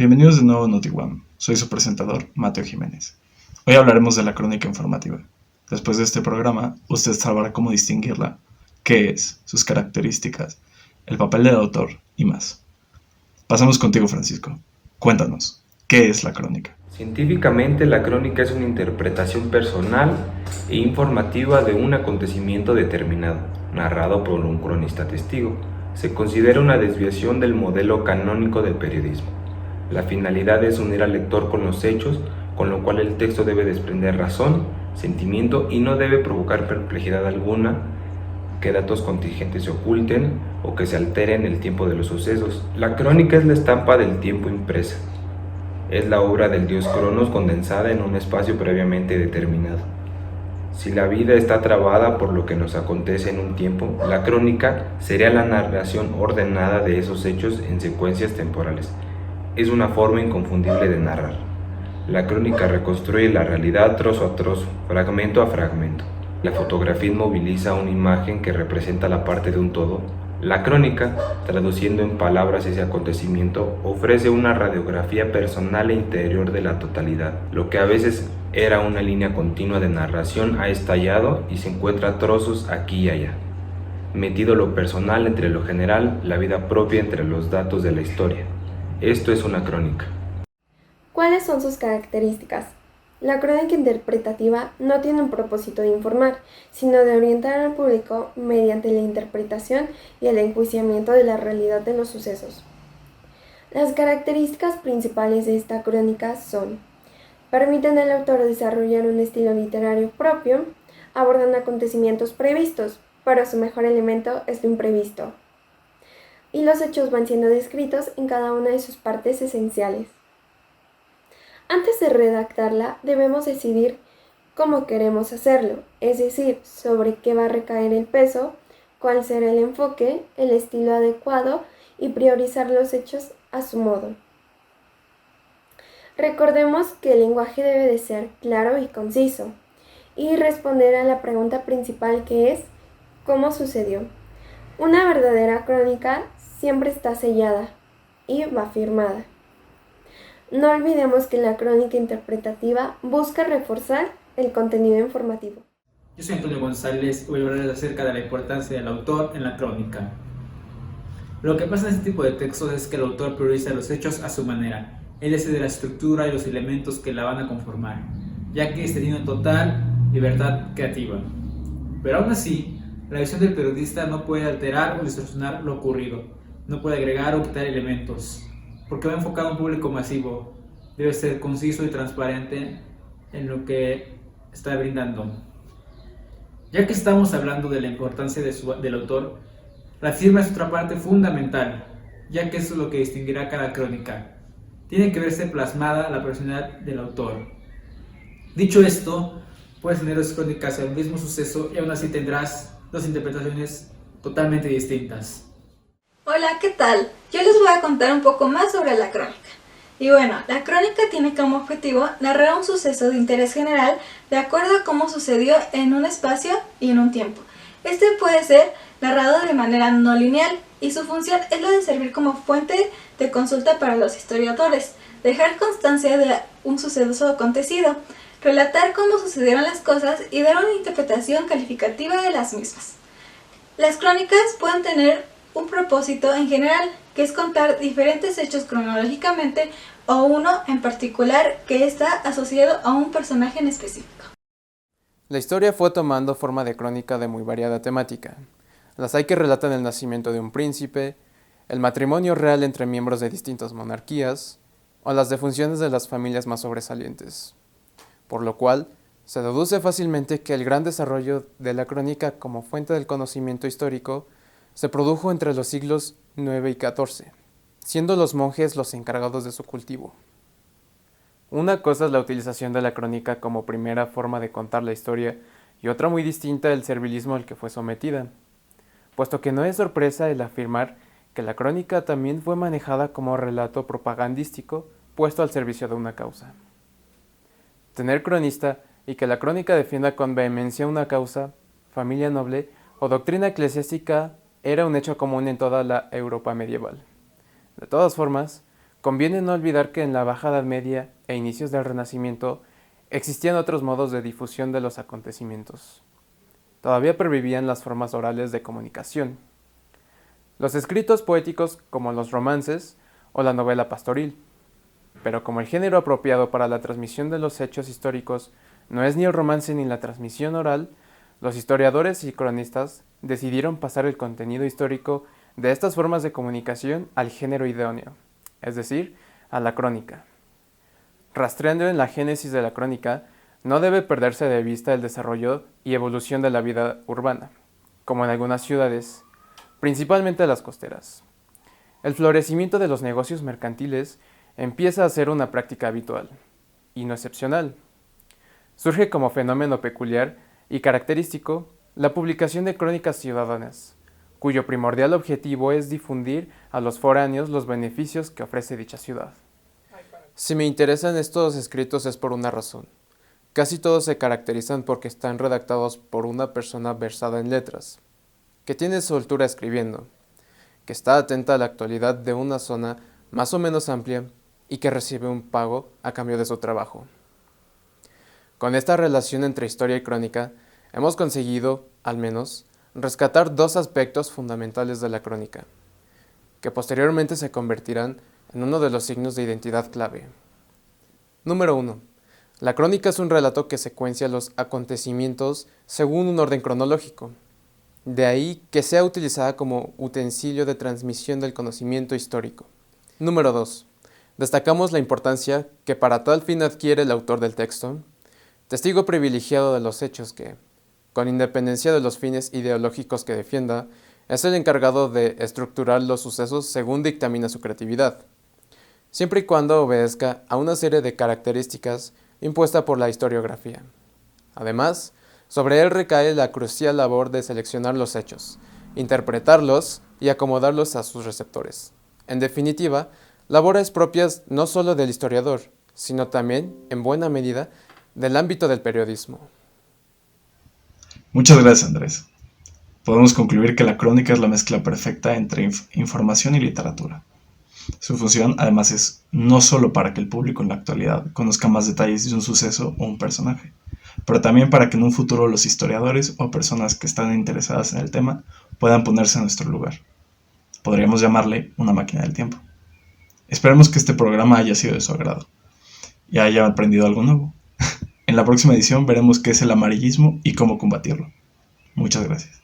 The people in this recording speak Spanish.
Bienvenidos de nuevo a NotiOne. Soy su presentador, Mateo Jiménez. Hoy hablaremos de la crónica informativa. Después de este programa, usted sabrá cómo distinguirla, qué es, sus características, el papel del autor y más. Pasamos contigo, Francisco. Cuéntanos, ¿qué es la crónica? Científicamente, la crónica es una interpretación personal e informativa de un acontecimiento determinado, narrado por un cronista testigo. Se considera una desviación del modelo canónico del periodismo. La finalidad es unir al lector con los hechos, con lo cual el texto debe desprender razón, sentimiento y no debe provocar perplejidad alguna, que datos contingentes se oculten o que se alteren el tiempo de los sucesos. La crónica es la estampa del tiempo impresa. Es la obra del dios Cronos condensada en un espacio previamente determinado. Si la vida está trabada por lo que nos acontece en un tiempo, la crónica sería la narración ordenada de esos hechos en secuencias temporales. Es una forma inconfundible de narrar. La crónica reconstruye la realidad trozo a trozo, fragmento a fragmento. La fotografía inmoviliza una imagen que representa la parte de un todo. La crónica, traduciendo en palabras ese acontecimiento, ofrece una radiografía personal e interior de la totalidad. Lo que a veces era una línea continua de narración ha estallado y se encuentra trozos aquí y allá. Metido lo personal entre lo general, la vida propia entre los datos de la historia. Esto es una crónica. ¿Cuáles son sus características? La crónica interpretativa no tiene un propósito de informar, sino de orientar al público mediante la interpretación y el enjuiciamiento de la realidad de los sucesos. Las características principales de esta crónica son: permiten al autor desarrollar un estilo literario propio, abordan acontecimientos previstos, pero su mejor elemento es lo imprevisto, y los hechos van siendo descritos en cada una de sus partes esenciales. Antes de redactarla, debemos decidir cómo queremos hacerlo, es decir, sobre qué va a recaer el peso, cuál será el enfoque, el estilo adecuado y priorizar los hechos a su modo. Recordemos que el lenguaje debe de ser claro y conciso y responder a la pregunta principal, que es ¿cómo sucedió? Una verdadera crónica siempre está sellada y va firmada. No olvidemos que la crónica interpretativa busca reforzar el contenido informativo. Yo soy Antonio González y voy a hablarles acerca de la importancia del autor en la crónica. Lo que pasa en este tipo de textos es que el autor prioriza los hechos a su manera. Él decide la estructura y los elementos que la van a conformar, ya que tiene total libertad creativa. Pero aún así, la visión del periodista no puede alterar o distorsionar lo ocurrido, no puede agregar o quitar elementos, porque va enfocado a un público masivo. Debe ser conciso y transparente en lo que está brindando. Ya que estamos hablando de la importancia del autor, la firma es otra parte fundamental, ya que eso es lo que distinguirá cada crónica. Tiene que verse plasmada la personalidad del autor. Dicho esto, puedes tener dos crónicas del mismo suceso y aún así tendrás dos interpretaciones totalmente distintas. Hola, ¿qué tal? Yo les voy a contar un poco más sobre la crónica. Y bueno, la crónica tiene como objetivo narrar un suceso de interés general de acuerdo a cómo sucedió en un espacio y en un tiempo. Este puede ser narrado de manera no lineal y su función es la de servir como fuente de consulta para los historiadores, dejar constancia de un suceso acontecido, relatar cómo sucedieron las cosas y dar una interpretación calificativa de las mismas. Las crónicas pueden tener un propósito en general, que es contar diferentes hechos cronológicamente o uno en particular que está asociado a un personaje en específico. La historia fue tomando forma de crónica de muy variada temática. Las hay que relatan el nacimiento de un príncipe, el matrimonio real entre miembros de distintas monarquías, o las defunciones de las familias más sobresalientes. Por lo cual, se deduce fácilmente que el gran desarrollo de la crónica como fuente del conocimiento histórico se produjo entre los siglos IX y XIV, siendo los monjes los encargados de su cultivo. Una cosa es la utilización de la crónica como primera forma de contar la historia y otra muy distinta el servilismo al que fue sometida, puesto que no es sorpresa el afirmar que la crónica también fue manejada como relato propagandístico puesto al servicio de una causa. Tener cronista y que la crónica defienda con vehemencia una causa, familia noble o doctrina eclesiástica era un hecho común en toda la Europa medieval. De todas formas, Conviene no olvidar que en la Baja Edad Media e inicios del Renacimiento existían otros modos de difusión de los acontecimientos. Todavía pervivían las formas orales de comunicación. Los escritos poéticos como los romances o la novela pastoril. Pero como el género apropiado para la transmisión de los hechos históricos no es ni el romance ni la transmisión oral, los historiadores y cronistas decidieron pasar el contenido histórico de estas formas de comunicación al género idóneo, es decir, a la crónica. Rastreando en la génesis de la crónica, no debe perderse de vista el desarrollo y evolución de la vida urbana, como en algunas ciudades, principalmente las costeras. El florecimiento de los negocios mercantiles empieza a ser una práctica habitual, y no excepcional. Surge como fenómeno peculiar y característico la publicación de crónicas ciudadanas, cuyo primordial objetivo es difundir a los foráneos los beneficios que ofrece dicha ciudad. Si me interesan estos escritos es por una razón. Casi todos se caracterizan porque están redactados por una persona versada en letras, que tiene soltura escribiendo, que está atenta a la actualidad de una zona más o menos amplia y que recibe un pago a cambio de su trabajo. Con esta relación entre historia y crónica, hemos conseguido, al menos, rescatar dos aspectos fundamentales de la crónica, que posteriormente se convertirán en uno de los signos de identidad clave. Número 1. La crónica es un relato que secuencia los acontecimientos según un orden cronológico. De ahí que sea utilizada como utensilio de transmisión del conocimiento histórico. Número 2. Destacamos la importancia que para tal fin adquiere el autor del texto, testigo privilegiado de los hechos que, con independencia de los fines ideológicos que defienda, es el encargado de estructurar los sucesos según dictamina su creatividad, siempre y cuando obedezca a una serie de características impuesta por la historiografía. Además, sobre él recae la crucial labor de seleccionar los hechos, interpretarlos y acomodarlos a sus receptores. En definitiva, labores propias no solo del historiador, sino también, en buena medida, del ámbito del periodismo. Muchas gracias, Andrés. Podemos concluir que la crónica es la mezcla perfecta entre información y literatura. Su función, además, es no solo para que el público en la actualidad conozca más detalles de un suceso o un personaje, pero también para que en un futuro los historiadores o personas que están interesadas en el tema puedan ponerse en nuestro lugar. Podríamos llamarle una máquina del tiempo. Esperemos que este programa haya sido de su agrado y haya aprendido algo nuevo. En la próxima edición veremos qué es el amarillismo y cómo combatirlo. Muchas gracias.